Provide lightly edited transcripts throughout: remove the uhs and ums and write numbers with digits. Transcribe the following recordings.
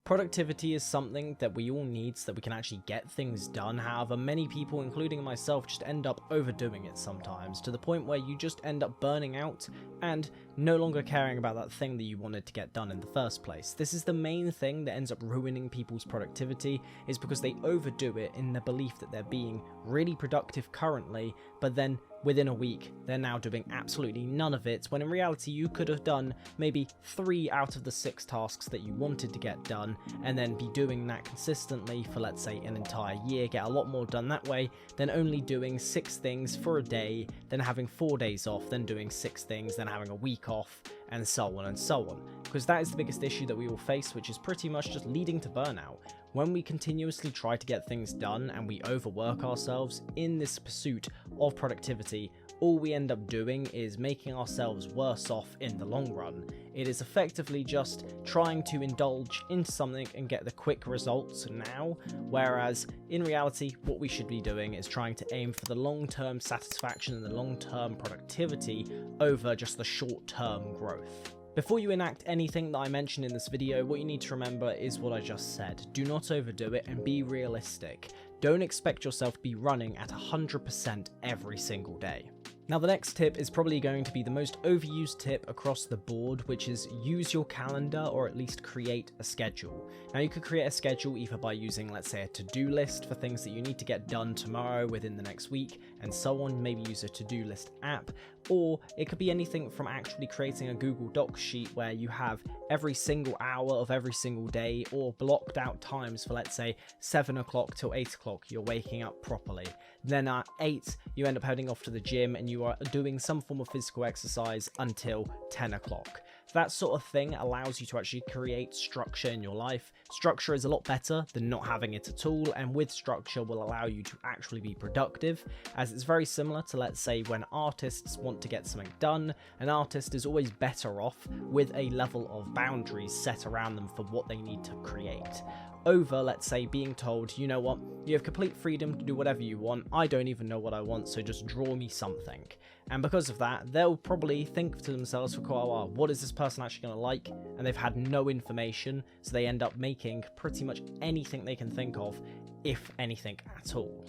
Productivity is something that we all need so that we can actually get things done. However, many people, including myself, just end up overdoing it sometimes, to the point where you just end up burning out and no longer caring about that thing that you wanted to get done in the first place. This is the main thing that ends up ruining people's productivity, is because they overdo it in the belief that they're being really productive currently, but then within a week they're now doing absolutely none of it, when in reality you could have done maybe 3 out of the 6 tasks that you wanted to get done, and then be doing that consistently for, let's say, an entire year, get a lot more done that way than only doing 6 things for a day, then having 4 days off, then doing 6 things, then having a week off, and so on and so on. Because that is the biggest issue that we all face, which is pretty much just leading to burnout. When we continuously try to get things done and we overwork ourselves in this pursuit of productivity, all we end up doing is making ourselves worse off in the long run. It is effectively just trying to indulge into something and get the quick results now, whereas in reality what we should be doing is trying to aim for the long-term satisfaction and the long-term productivity over just the short-term growth. Before you enact anything that I mentioned in this video, what you need to remember is what I just said. Do not overdo it and be realistic. Don't expect yourself to be running at 100% every single day. Now the next tip is probably going to be the most overused tip across the board, which is use your calendar, or at least create a schedule. Now you could create a schedule either by using, let's say, a to-do list for things that you need to get done tomorrow, within the next week, and so on. Maybe use a to-do list app, or it could be anything from actually creating a Google Docs sheet where you have every single hour of every single day, or blocked out times for, let's say, 7 o'clock till 8 o'clock you're waking up properly. Then at 8 you end up heading off to the gym and you are doing some form of physical exercise until 10 o'clock. That sort of thing allows you to actually create structure in your life. Structure is a lot better than not having it at all, and with structure will allow you to actually be productive, as it's very similar to, let's say, when artists want to get something done. An artist is always better off with a level of boundaries set around them for what they need to create, over, let's say, being told, you know what, you have complete freedom to do whatever you want, I don't even know what I want, so just draw me something. And because of that, they'll probably think to themselves for quite a while, what is this person actually going to like? And they've had no information, so they end up making pretty much anything they can think of, if anything at all.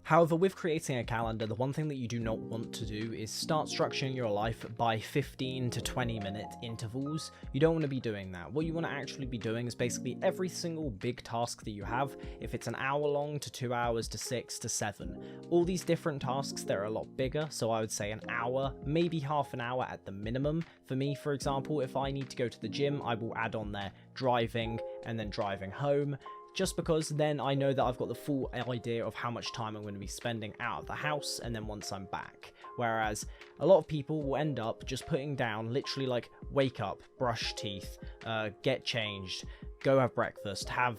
However, with creating a calendar, the one thing that you do not want to do is start structuring your life by 15 to 20 minute intervals. You don't want to be doing that. What you want to actually be doing is basically every single big task that you have, if it's an hour long to 2 hours to 6 to 7, all these different tasks, they're a lot bigger, so I would say an hour, maybe half an hour at the minimum. For me, for example, if I need to go to the gym, I will add on there driving and then driving home, just because then I know that I've got the full idea of how much time I'm going to be spending out of the house and then once I'm back. Whereas a lot of people will end up just putting down literally like wake up, brush teeth, get changed, go have breakfast, have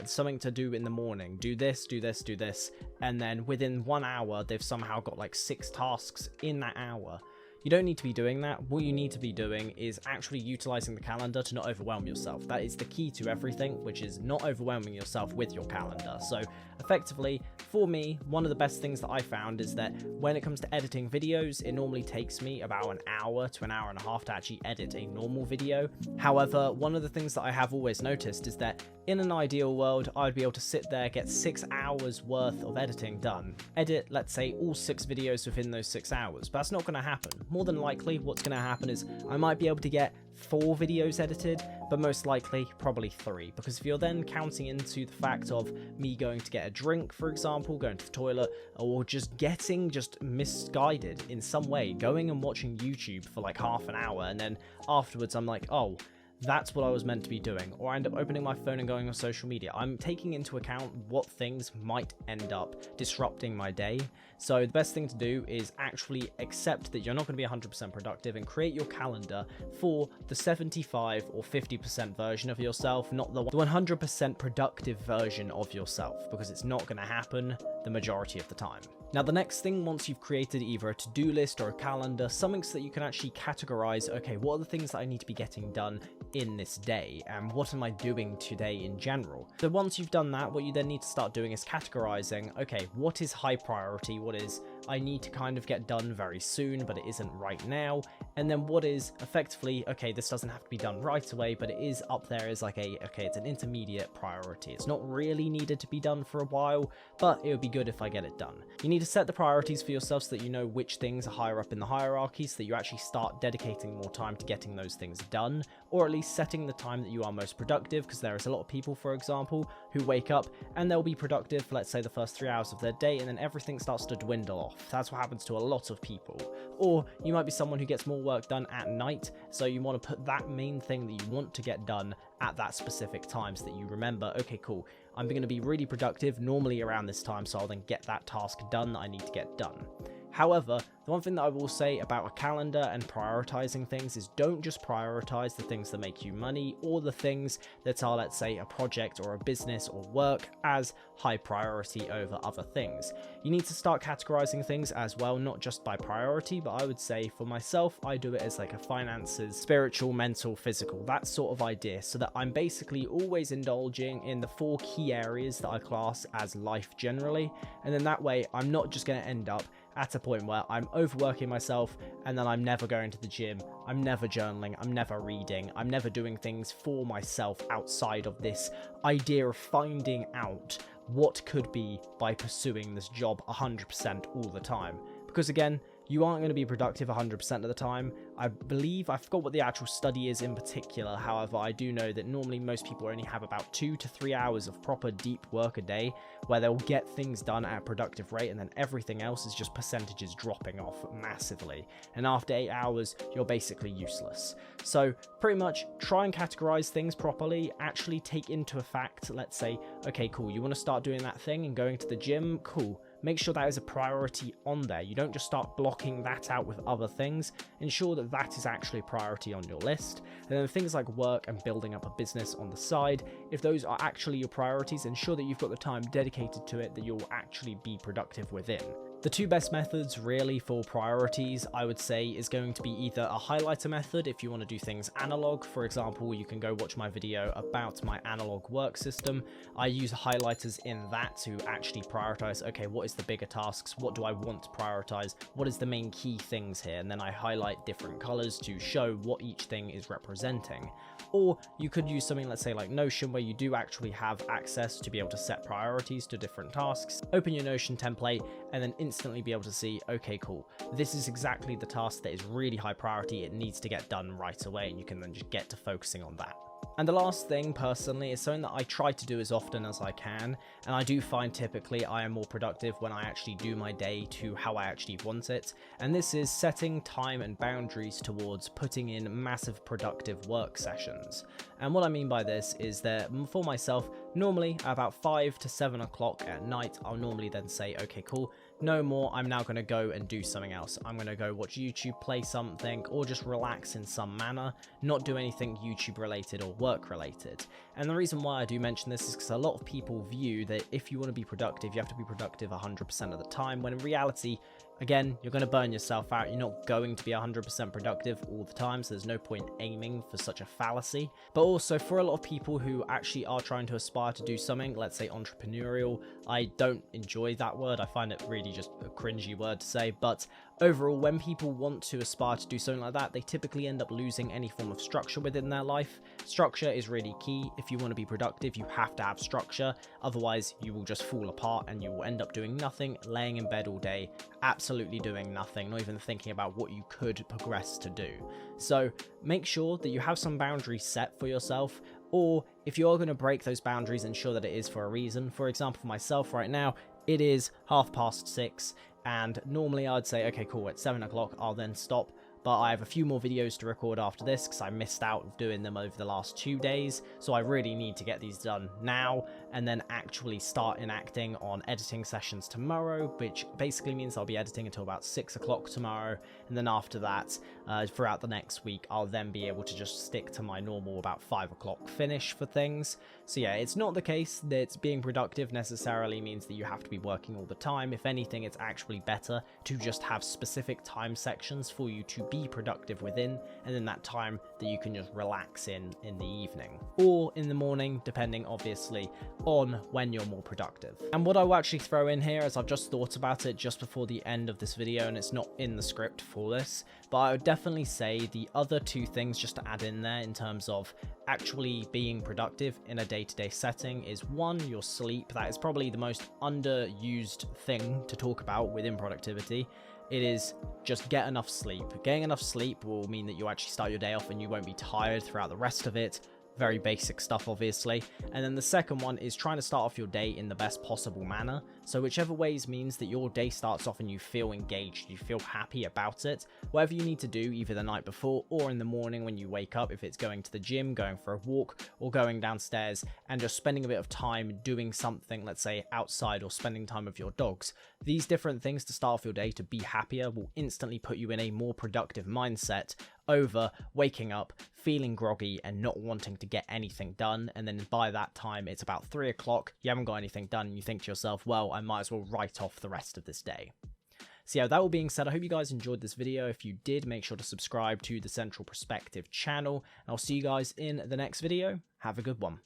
something to do in the morning, do this, do this, do this, and then within 1 hour they've somehow got like 6 tasks in that hour. You don't need to be doing that. What you need to be doing is actually utilizing the calendar to not overwhelm yourself. That is the key to everything, which is not overwhelming yourself with your calendar. So effectively, for me, one of the best things that I found is that when it comes to editing videos, it normally takes me about an hour to an hour and a half to actually edit a normal video. However, one of the things that I have always noticed is that in an ideal world, I'd be able to sit there, get 6 hours worth of editing done, edit, let's say, all 6 videos within those 6 hours, but that's not going to happen. More than likely, what's going to happen is I might be able to get 4 videos edited, but most likely probably 3, because if you're then counting into the fact of me going to get a drink, for example, going to the toilet, or just getting misguided in some way, going and watching YouTube for like half an hour, and then afterwards I'm like, oh, that's what I was meant to be doing, or I end up opening my phone and going on social media. I'm taking into account what things might end up disrupting my day. So the best thing to do is actually accept that you're not going to be 100% productive and create your calendar for the 75 or 50% version of yourself, not the 100% productive version of yourself, because it's not going to happen the majority of the time. Now the next thing, once you've created either a to-do list or a calendar, something so that you can actually categorize, okay, what are the things that I need to be getting done in this day, and what am I doing today in general? So once you've done that, what you then need to start doing is categorizing, okay, what is high priority, what is I need to kind of get done very soon, but it isn't right now, and then what is effectively, okay, this doesn't have to be done right away, but it is up there as like okay, it's an intermediate priority. It's not really needed to be done for a while, but it would be good if I get it done. You need to set the priorities for yourself so that you know which things are higher up in the hierarchy, so that you actually start dedicating more time to getting those things done, or at least setting the time that you are most productive, because there is a lot of people, for example, who wake up and they'll be productive for, let's say, the first 3 hours of their day, and then everything starts to dwindle off. That's what happens to a lot of people. Or you might be someone who gets more work done at night, so you want to put that main thing that you want to get done at that specific time, so that you remember, okay, cool, I'm going to be really productive normally around this time, so I'll then get that task done that I need to get done. However, the one thing that I will say about a calendar and prioritizing things is don't just prioritize the things that make you money or the things that are, let's say, a project or a business or work as high priority over other things. You need to start categorizing things as well, not just by priority, but I would say for myself, I do it as like a finances, spiritual, mental, physical, that sort of idea, so that I'm basically always indulging in the 4 key areas that I class as life generally, and then that way I'm not just going to end up at a point where I'm overworking myself and then I'm never going to the gym, I'm never journaling, I'm never reading, I'm never doing things for myself outside of this idea of finding out what could be by pursuing this job 100% all the time. Because again, you aren't going to be productive 100% of the time. I believe, I forgot what the actual study is in particular, however, I do know that normally most people only have about 2 to 3 hours of proper deep work a day, where they'll get things done at a productive rate, and then everything else is just percentages dropping off massively. And after 8 hours, you're basically useless. So pretty much try and categorize things properly, actually take into effect, let's say, okay, cool, you want to start doing that thing and going to the gym, cool. Make sure that is a priority on there. You don't just start blocking that out with other things. Ensure that that is actually a priority on your list. And then things like work and building up a business on the side, if those are actually your priorities, ensure that you've got the time dedicated to it that you'll actually be productive within. The 2 best methods really for priorities, I would say, is going to be either a highlighter method if you want to do things analog. For example, you can go watch my video about my analog work system. I use highlighters in that to actually prioritize, okay, what is the bigger tasks? What do I want to prioritize? What is the main key things here? And then I highlight different colors to show what each thing is representing. Or you could use something, let's say, like Notion, where you do actually have access to be able to set priorities to different tasks. Open your Notion template and then instantly be able to see, okay, cool, this is exactly the task that is really high priority, it needs to get done right away, and you can then just get to focusing on that. And the last thing, personally, is something that I try to do as often as I can, and I do find typically I am more productive when I actually do my day to how I actually want it, and this is setting time and boundaries towards putting in massive productive work sessions. And what I mean by this is that for myself, normally at about 5 to 7 o'clock at night, I'll normally then say, okay, cool, no more, I'm now going to go and do something else. I'm going to go watch YouTube, play something, or just relax in some manner, not do anything YouTube related or work related. And the reason why I do mention this is because a lot of people view that if you want to be productive, you have to be productive 100% of the time, when in reality, again, you're going to burn yourself out. You're not going to be 100% productive all the time, so there's no point aiming for such a fallacy. But also, for a lot of people who actually are trying to aspire to do something, let's say entrepreneurial, I don't enjoy that word. I find it really just a cringy word to say, but overall, when people want to aspire to do something like that, they typically end up losing any form of structure within their life. Structure is really key. If you want to be productive, you have to have structure. Otherwise, you will just fall apart and you will end up doing nothing, laying in bed all day, absolutely doing nothing, not even thinking about what you could progress to do. So make sure that you have some boundaries set for yourself, or if you're going to break those boundaries, ensure that it is for a reason. For example, for myself right now, it is 6:30, and normally I'd say, okay, cool, at 7 o'clock, I'll then stop. But I have a few more videos to record after this because I missed out of doing them over the last 2 days. So I really need to get these done now and then actually start enacting on editing sessions tomorrow, which basically means I'll be editing until about 6 o'clock tomorrow. And then after that, throughout the next week, I'll then be able to just stick to my normal about 5 o'clock finish for things. So yeah, it's not the case that being productive necessarily means that you have to be working all the time. If anything, it's actually better to just have specific time sections for you to be productive within, and then that time that you can just relax in the evening or in the morning, depending obviously on when you're more productive. And what I will actually throw in here, as I've just thought about it just before the end of this video, and it's not in the script for this, but I would definitely say the other two things just to add in there in terms of actually being productive in a day-to-day setting is, one, your sleep. That is probably the most underused thing to talk about within productivity. It is just get enough sleep. Getting enough sleep will mean that you actually start your day off and you won't be tired throughout the rest of it. Very basic stuff, obviously. And then the second one is trying to start off your day in the best possible manner. So whichever ways means that your day starts off and you feel engaged, you feel happy about it. Whatever you need to do, either the night before or in the morning when you wake up, if it's going to the gym, going for a walk, or going downstairs and just spending a bit of time doing something, let's say outside, or spending time with your dogs. These different things to start off your day to be happier will instantly put you in a more productive mindset over waking up, feeling groggy and not wanting to get anything done, and then by that time it's about 3 o'clock, you haven't got anything done, and you think to yourself, well, I might as well write off the rest of this day. So yeah, that all being said, I hope you guys enjoyed this video. If you did, make sure to subscribe to the Central Perspective channel, and I'll see you guys in the next video. Have a good one.